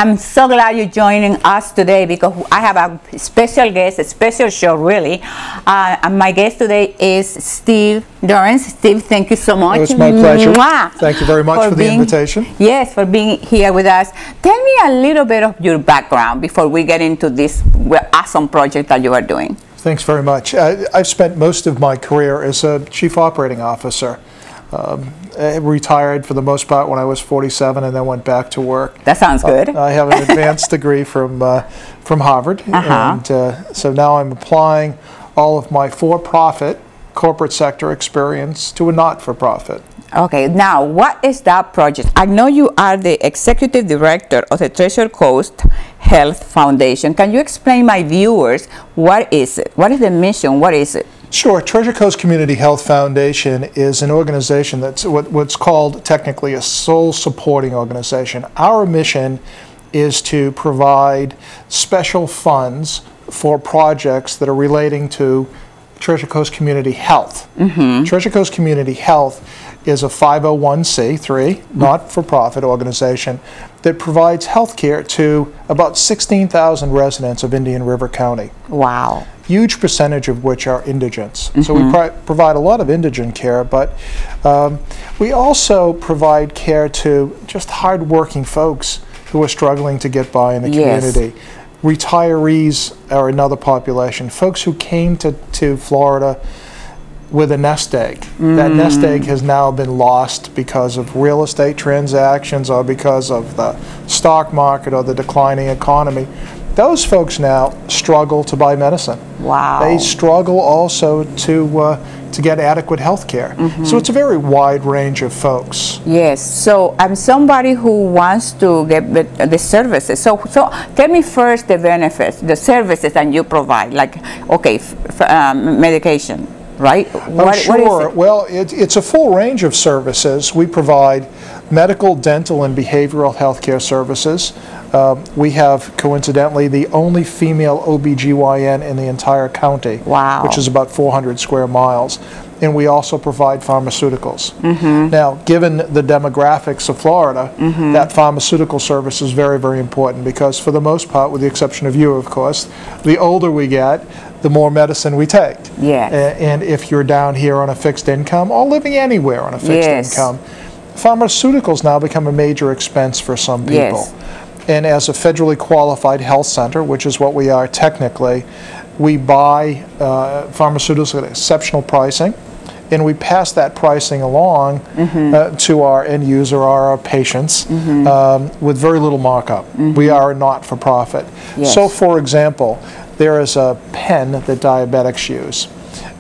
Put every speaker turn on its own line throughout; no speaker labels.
I'm so glad you're joining us today because I have a special guest, a special show really. And my guest today is Steve Dorrance. Steve, thank you so much.
It's my pleasure. Thank you very much for the invitation.
Yes, for being here with us. Tell me a little bit of your background before we get into this awesome project that you are doing.
Thanks very much. I've spent most of my career as a chief operating officer. I retired for the most part when I was 47 and then went back to work.
That sounds good.
I have an advanced degree from Harvard, and so now I'm applying all of my for-profit corporate sector experience to a not-for-profit.
Okay, now what is that project? I know you are the executive director of the Treasure Coast Health Foundation. Can you explain my viewers what is it? What is the mission? What is it?
Sure. Treasure Coast Community Health Foundation is an organization that's what's called technically a soul supporting organization. Our mission is to provide special funds for projects that are relating to Treasure Coast Community Health. Treasure Coast Community Health is a 501c3 not-for-profit organization that provides health care to about 16,000 residents of Indian River County.
Wow.
Huge percentage of which are indigents. So we provide a lot of indigent care, but we also provide care to just hard-working folks who are struggling to get by in the community. Retirees are another population. Folks who came to Florida with a nest egg. That nest egg has now been lost because of real estate transactions or because of the stock market or the declining economy. Those folks now struggle to buy medicine.
Wow.
They struggle also to get adequate health care. So it's a very wide range of folks.
Yes, so I'm somebody who wants to get the services. So tell me first the benefits, the services that you provide, like, okay, medication, right?
What is it? Well, it's a full range of services. We provide medical, dental, and behavioral health care services. We have, coincidentally, the only female OBGYN in the entire county, which is about 400 square miles. And we also provide pharmaceuticals. Now, given the demographics of Florida, that pharmaceutical service is very, very important because for the most part, with the exception of you, of course, the older we get, the more medicine we take. And if you're down here on a fixed income or living anywhere on a fixed income, pharmaceuticals now become a major expense for some people. And as a federally qualified health center, which is what we are technically, we buy pharmaceuticals at exceptional pricing, and we pass that pricing along to our end user or our patients with very little markup. We are not-for-profit. So, for example, there is a pen that diabetics use,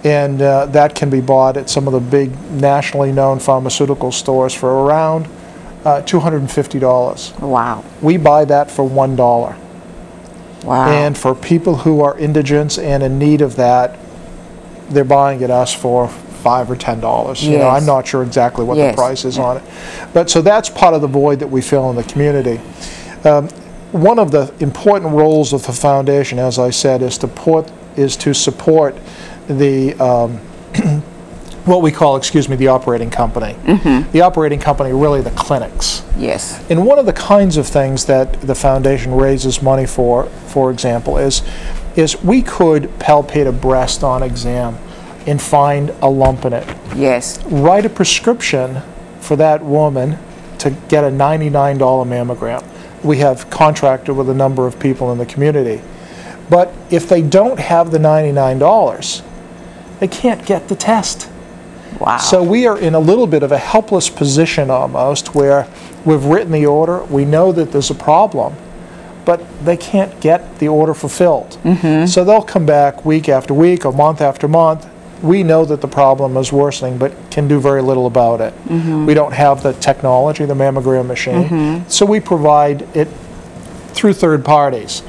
and that can be bought at some of the big nationally known pharmaceutical stores for around $250.
Wow.
We buy that for $1.
Wow.
And for people who are indigents and in need of that, they're buying it us for $5 or $10. You know, I'm not sure exactly what the price is on it. But so that's part of the void that we fill in the community. One of the important roles of the foundation, as I said, is to support the what we call, the operating company. The operating company, really the clinics. And one of the kinds of things that the foundation raises money for example, is we could palpate a breast on exam and find a lump in it. Write a prescription for that woman to get a $99 mammogram. We have contracted with a number of people in the community. But if they don't have the $99, they can't get the test.
Wow.
So we are in a little bit of a helpless position almost where we've written the order, we know that there's a problem, but they can't get the order fulfilled. So they'll come back week after week or month after month. We know that the problem is worsening, but can do very little about it. We don't have the technology, the mammogram machine, so we provide it through third parties.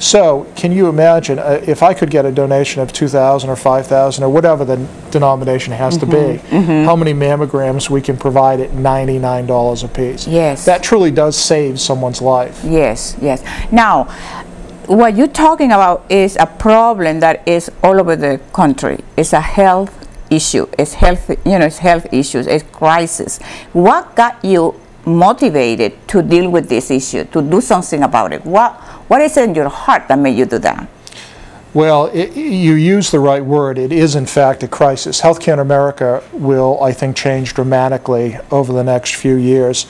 So can you imagine if I could get a donation of $2,000 or $5,000 or whatever the denomination has to be, how many mammograms we can provide at $99 a piece? That truly does save someone's life.
Now, what you're talking about is a problem that is all over the country. It's a health issue. It's health, it's health issues. It's crisis. What got you motivated to deal with this issue, to do something about it? What is in your heart that made you do that?
Well, you use the right word. It is, in fact, a crisis. Healthcare in America will, I think, change dramatically over the next few years.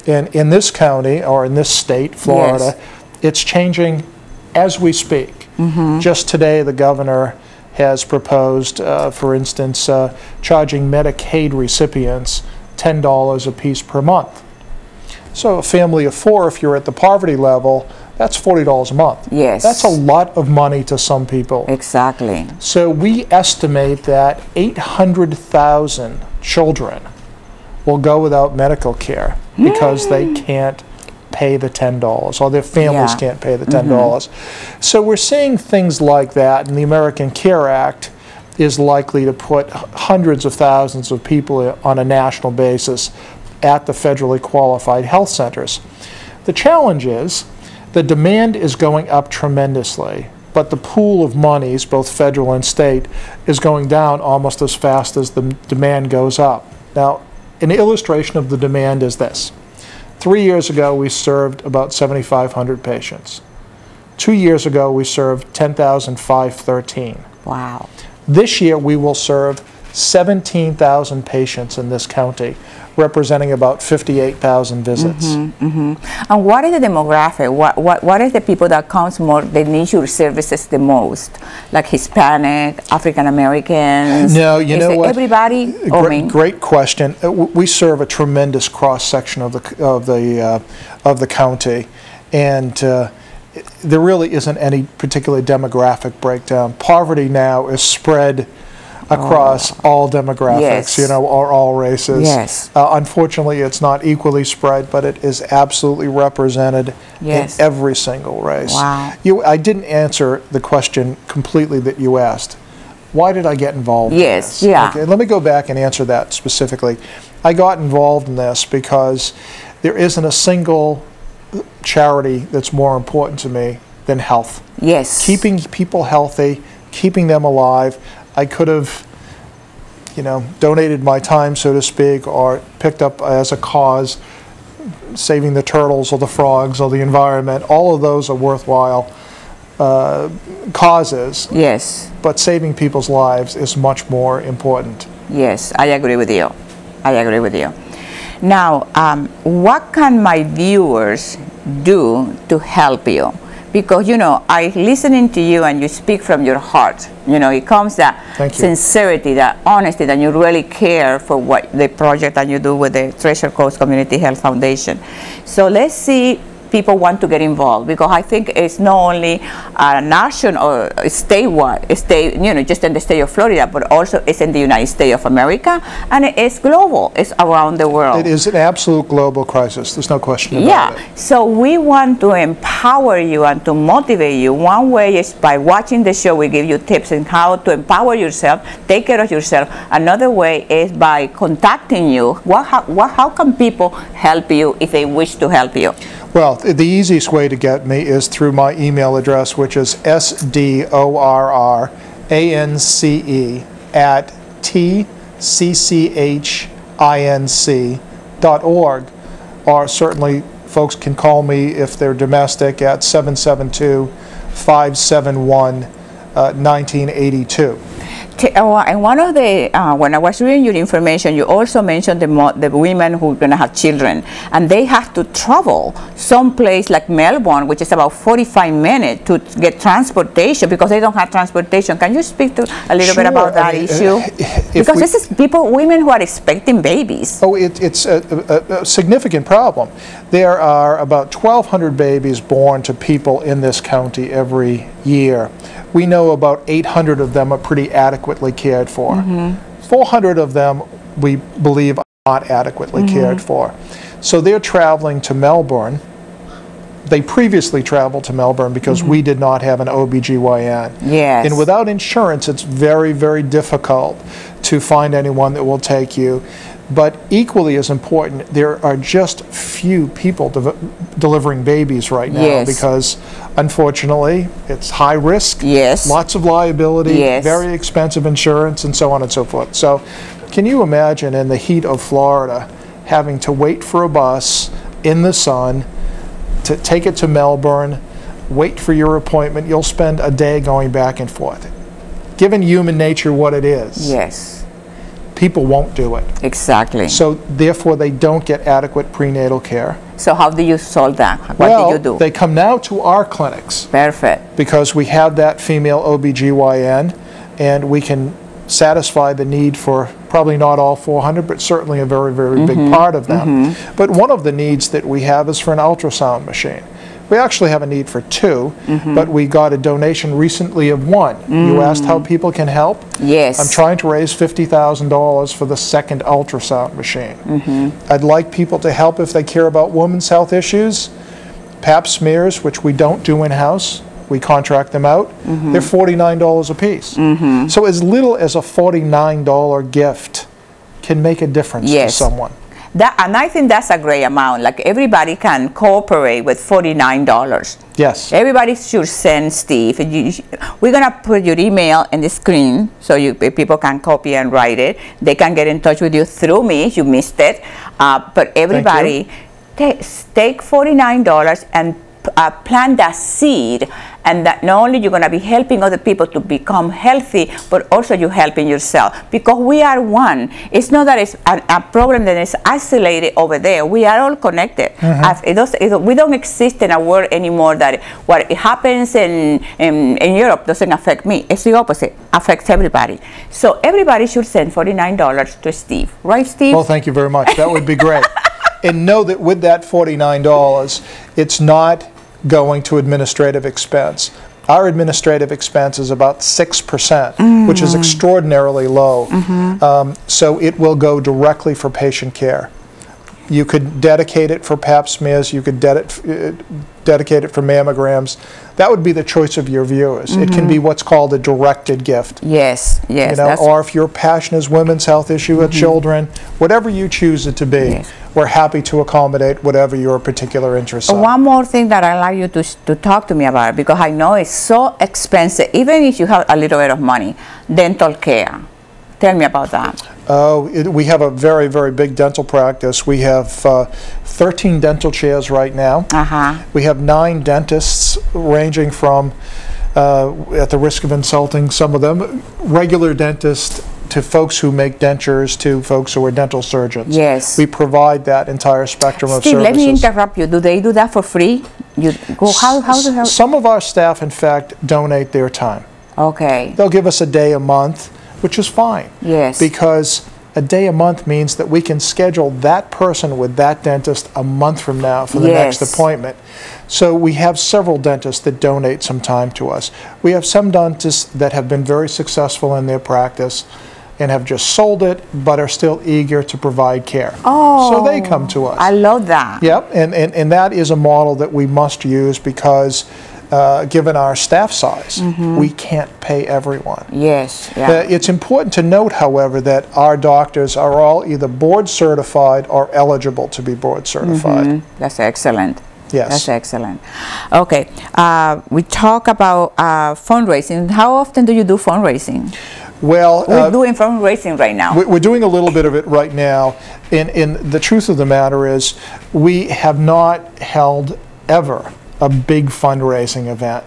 And in this county, or in this state, Florida, it's changing as we speak. Just today, the governor has proposed, for instance, charging Medicaid recipients $10 a piece per month. So a family of 4, if you're at the poverty level, that's $40 a month.
Yes.
That's a lot of money to some people.
Exactly.
So we estimate that 800,000 children will go without medical care because they can't pay the $10, or their families can't pay the $10. So we're seeing things like that, and the American Care Act is likely to put hundreds of thousands of people on a national basis at the federally qualified health centers. The challenge is the demand is going up tremendously, but the pool of monies, both federal and state, is going down almost as fast as the demand goes up. Now, an illustration of the demand is this. 3 years ago, we served about 7,500 patients. 2 years ago, we served 10,513.
Wow.
This year, we will serve 17,000 patients in this county, representing about 58,000 visits.
And what is the demographic? What is the people that comes more, that need your services the most? Like Hispanic, African Americans?
No, you know what?
Everybody?
Great question. We serve a tremendous cross section of the county, and there really isn't any particular demographic breakdown. Poverty now is spread across all demographics, you know, or all races. Unfortunately, it's not equally spread, but it is absolutely represented in every single race.
Wow.
I didn't answer the question completely that you asked. Why did I get involved in this? Okay, let me go back and answer that specifically. I got involved in this because there isn't a single charity that's more important to me than health. Keeping people healthy, keeping them alive. I could have, you know, donated my time, so to speak, or picked up as a cause saving the turtles or the frogs or the environment. All of those are worthwhile causes. But saving people's lives is much more important.
I agree with you. I agree with you. Now, what can my viewers do to help you? Because, you know, I listening to you and you speak from your heart. You know, it comes that sincerity, that honesty, that you really care for what the project that you do with the Treasure Coast Community Health Foundation. So let's see people want to get involved, because I think it's not only a nation or statewide, you know, just in the state of Florida, but also it's in the United States of America, and it's global. It's around the world.
It is an absolute global crisis. There's no question about it.
So we want to empower you and to motivate you. One way is by watching the show. We give you tips on how to empower yourself, take care of yourself. Another way is by contacting you. How can people help you if they wish to help you?
Well, the easiest way to get me is through my email address, which is sdorrance@tcchinc.org, or certainly folks can call me if they're domestic at 772-571-1982.
And one of the, when I was reading your information, you also mentioned the women who are going to have children, and they have to travel someplace like Melbourne, which is about 45 minutes to get transportation, because they don't have transportation. Can you speak to a little bit about that issue? Because this is women who are expecting babies.
Oh, it's a significant problem. There are about 1,200 babies born to people in this county every year. We know about 800 of them are pretty adequately cared for. 400 of them we believe are not adequately cared for. So they're traveling to Melbourne. They previously traveled to Melbourne because we did not have an OBGYN. And without insurance, it's very, very difficult to find anyone that will take you. But equally as important, there are just few people delivering babies right now because, unfortunately, it's high risk, lots of liability, very expensive insurance, and so on and so forth. So can you imagine in the heat of Florida having to wait for a bus in the sun to take it to Melbourne, wait for your appointment. You'll spend a day going back and forth. Given human nature what it is,
Yes.
people won't do it.
Exactly.
So therefore they don't get adequate prenatal care.
So how do you solve that? What
Well,
do you do?
they come now to our clinics
Perfect.
because we have that female OBGYN, and we can satisfy the need for probably not all 400, but certainly a very, very big part of them. But one of the needs that we have is for an ultrasound machine. We actually have a need for two, but we got a donation recently of one. You asked how people can help?
Yes.
I'm trying to raise $50,000 for the second ultrasound machine. I'd like people to help if they care about women's health issues. Pap smears, which we don't do in-house, we contract them out. They're $49 a piece. So as little as a $49 gift can make a difference to
Yes.
someone.
And I think that's a great amount. Like everybody can cooperate with $49.
Yes.
Everybody should send Steve. We're gonna put your email in the screen so people can copy and write it. They can get in touch with you through me if you missed it. But everybody take $49 and plant that seed, and that not only you're going to be helping other people to become healthy, but also you're helping yourself, because we are one. It's not that it's a problem that is isolated over there. We are all connected. We don't exist in a world anymore that what happens in Europe doesn't affect me. It's the opposite. Affects everybody. So everybody should send $49 to Steve. Right, Steve?
Well, thank you very much. That would be great. And know that with that $49, it's not going to administrative expense. Our administrative expense is about 6%, which is extraordinarily low. So it will go directly for patient care. You could dedicate it for pap smears, you could dedicate it for mammograms. That would be the choice of your viewers. It can be what's called a directed gift.
Yes, yes.
You know, or if your passion is women's health issue with children, whatever you choose it to be, we're happy to accommodate whatever your particular interests are.
One more thing that I'd like you to talk to me about, because I know it's so expensive, even if you have a little bit of money, dental care. Tell me about that.
We have a very, very big dental practice. We have 13 dental chairs right now. We have 9 dentists, ranging from, at the risk of insulting some of them, regular dentists to folks who make dentures to folks who are dental surgeons.
Yes.
We provide that entire spectrum of
Steve,
services.
let me interrupt you. Do they do that for free?
Some of our staff, in fact, donate their time.
Okay.
They'll give us a day a month, which is fine.
Yes.
Because a day a month means that we can schedule that person with that dentist a month from now for the next appointment. So we have several dentists that donate some time to us. We have some dentists that have been very successful in their practice and have just sold it, but are still eager to provide care. So they come to us.
I love that.
Yep, and that is a model that we must use because given our staff size, we can't pay everyone.
Yes.
It's important to note, however, that our doctors are all either board certified or eligible to be board certified.
That's excellent.
Yes.
That's excellent. Okay. We talk about fundraising. How often do you do fundraising?
Well,
we're doing fundraising right now.
We're doing a little bit of it right now. And the truth of the matter is, we have not held ever a big fundraising event.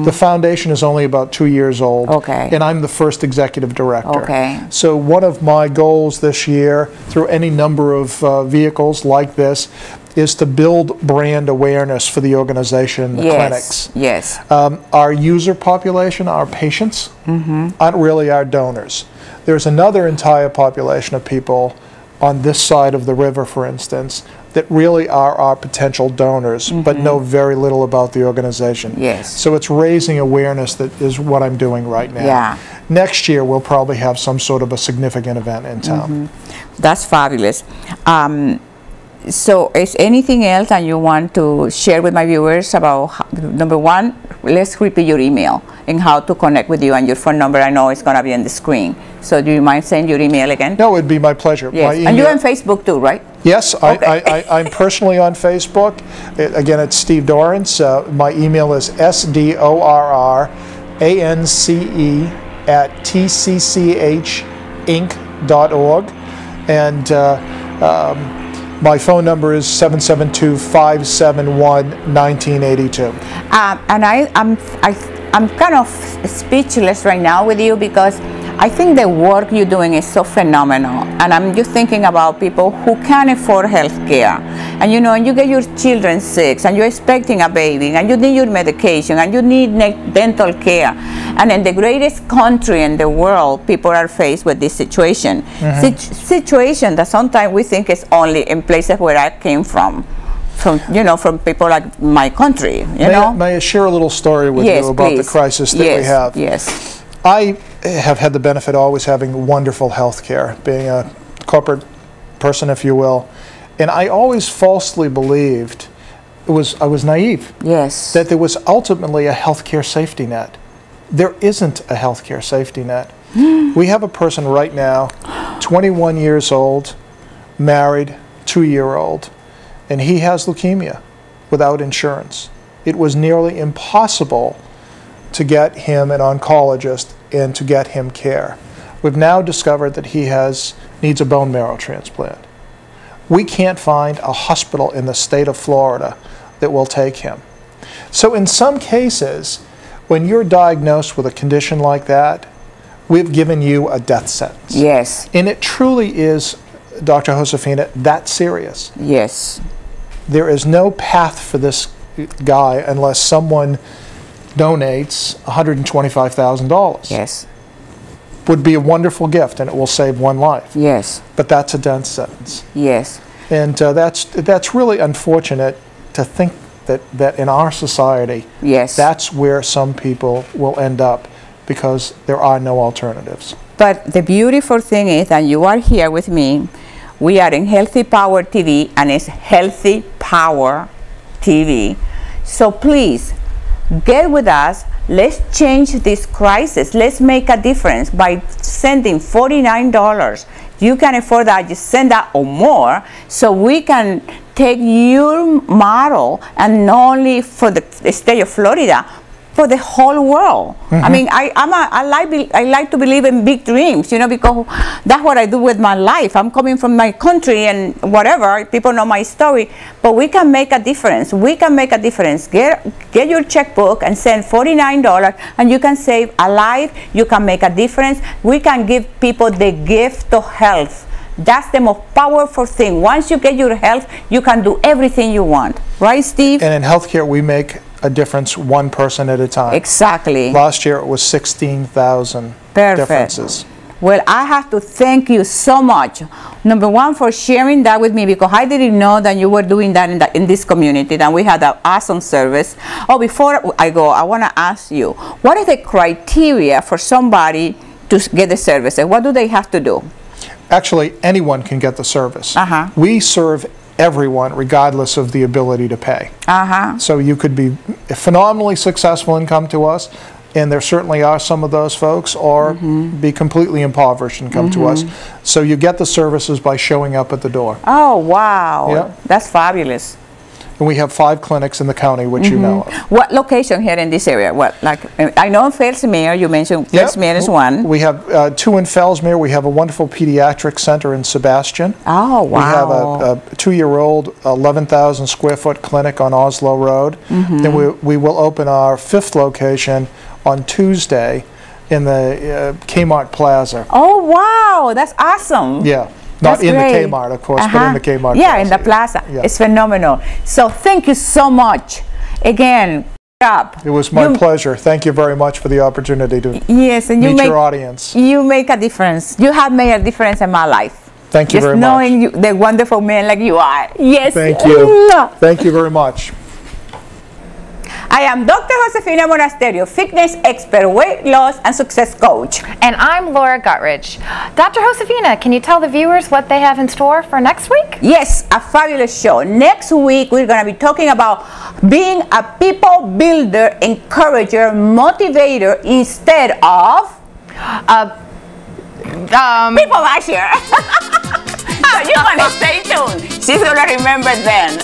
The foundation is only about 2 years old, and I'm the first executive director. So one of my goals this year, through any number of vehicles like this, is to build brand awareness for the organization, the clinics.
Yes.
Our user population, our patients, aren't really our donors. There's another entire population of people on this side of the river, for instance, that really are our potential donors, but know very little about the organization.
Yes.
So it's raising awareness that is what I'm doing right now. Next year, we'll probably have some sort of a significant event in town.
That's fabulous. So is anything else that you want to share with my viewers about, number one, let's repeat your email and how to connect with you, and your phone number I know is going to be on the screen. So do you mind saying your email again?
No, it'd be my pleasure.
Yes.
My email,
and you're on Facebook too, right?
Yes, I'm personally on Facebook. Again, it's Steve Dorrance. My email is sdorrance@tcchinc.org. And My phone number is 772-571-1982.
And I'm kind of speechless right now with you, because I think the work you're doing is so phenomenal. And I'm just thinking about people who can't afford health care. And you know, and you get your children sick, and you're expecting a baby, and you need your medication, and you need dental care. And in the greatest country in the world, people are faced with this situation. Situation that sometimes we think is only in places where I came from, you know, from people like my country, you know.
May I share a little story with you about the crisis that we have?
Yes.
I have had the benefit of always having wonderful health care, being a corporate person, if you will. And I always falsely believed, I was naive, that there was ultimately a healthcare safety net. There isn't a healthcare safety net. We have a person right now, 21 years old, married, 2-year-old, and he has leukemia without insurance. It was nearly impossible to get him an oncologist and to get him care. We've now discovered that he needs a bone marrow transplant. We can't find a hospital in the state of Florida that will take him. So in some cases, when you're diagnosed with a condition like that, we've given you a death sentence.
Yes.
And it truly is, Dr. Josefina, that serious.
Yes.
There is no path for this guy unless someone donates $125,000.
Yes.
Would be a wonderful gift, and it will save one life.
Yes.
But that's a death sentence.
Yes.
And that's really unfortunate to think that in our society, that's where some people will end up, because there are no alternatives.
But the beautiful thing is that you are here with me. We are in Healthy Power TV, and it's Healthy Power TV. So please, get with us. Let's change this crisis. Let's make a difference by sending $49. You can afford that, just send that or more, so we can take your model, and not only for the state of Florida, for the whole world. I mean, I like to believe in big dreams, you know, because that's what I do with my life. I'm coming from my country and whatever, people know my story, but we can make a difference. We can make a difference. Get your checkbook and send $49, and you can save a life. You can make a difference. We can give people the gift of health. That's the most powerful thing. Once you get your health, you can do everything you want. Right, Steve?
And in healthcare, we make a difference one person at a time.
Exactly.
Last year, it was 16,000 differences.
Well, I have to thank you so much. Number one, for sharing that with me, because I didn't know that you were doing that in this community, and we had an awesome service. Oh, before I go, I want to ask you, what is the criteria for somebody to get the services? What do they have to do?
Actually, anyone can get the service. We serve everyone, regardless of the ability to pay. So you could be phenomenally successful and come to us, and there certainly are some of those folks, or be completely impoverished and come to us. So you get the services by showing up at the door.
Oh, wow. That's fabulous.
And we have 5 clinics in the county, which you know of.
What location here in this area? What, like, I know in Fellsmere, you mentioned Fellsmere is one.
We have 2 in Fellsmere. We have a wonderful pediatric center in Sebastian.
Oh, wow.
We have a 2-year-old, 11,000 square foot clinic on Oslo Road. Then we will open our 5th location on Tuesday in the Kmart Plaza.
Oh, wow. That's awesome.
Yeah. Not in the Kmart, of course, but in the Kmart
Plaza.
In
the plaza. It's phenomenal. So thank you so much. Again,
it was my pleasure. Thank you very much for the opportunity to
and
meet your audience.
You make a difference. You have made a difference in my life.
Thank you very much.
Just knowing you, the wonderful man like you are. Yes.
Thank you. Thank you very much.
I am Dr. Josefina Monasterio, fitness expert, weight loss, and success coach.
And I'm Laura Guttridge. Dr. Josefina, can you tell the viewers what they have in store for next week?
Yes, a fabulous show. Next week, we're going to be talking about being a people builder, encourager, motivator, instead of people basher. So you're going to stay tuned. She's going to remember then.